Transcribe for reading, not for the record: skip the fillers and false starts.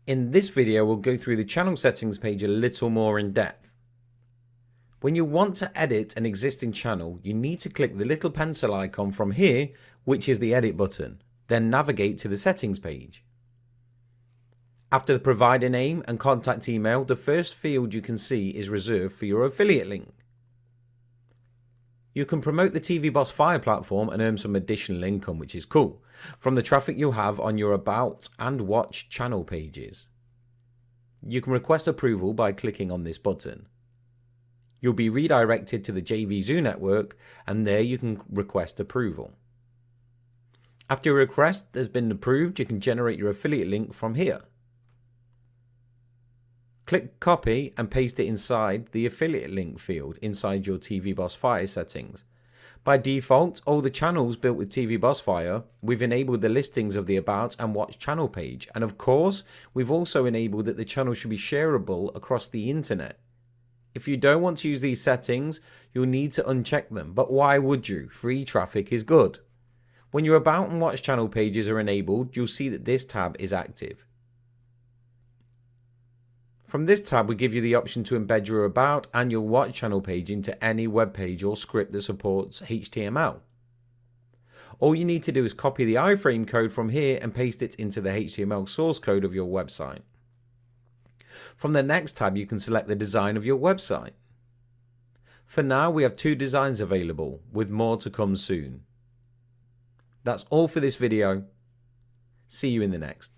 In this video, we'll go through the channel settings page a little more in depth. When you want to edit an existing channel, you need to click the little pencil icon from here, which is the edit button, then navigate to the settings page. After the provider name and contact email, the first field you can see is reserved for your affiliate link. You can promote the TV Boss Fire platform and earn some additional income, which is cool, from the traffic you have on your About and Watch channel pages. You can request approval by clicking on this button. You'll be redirected to the JVZoo network, and there you can request approval. After your request has been approved, you can generate your affiliate link from here. Click copy and paste it inside the affiliate link field inside your TV Boss Fire settings. By default, all the channels built with TV Boss Fire, we've enabled the listings of the About and Watch channel page, and of course, we've also enabled that the channel should be shareable across the internet. If you don't want to use these settings, you'll need to uncheck them, but why would you? Free traffic is good. When your About and Watch channel pages are enabled, you'll see that this tab is active. From this tab, we give you the option to embed your About and your Watch channel page into any web page or script that supports HTML. All you need to do is copy the iframe code from here and paste it into the HTML source code of your website. From the next tab, you can select the design of your website. For now, we have 2 designs available, with more to come soon. That's all for this video. See you in the next.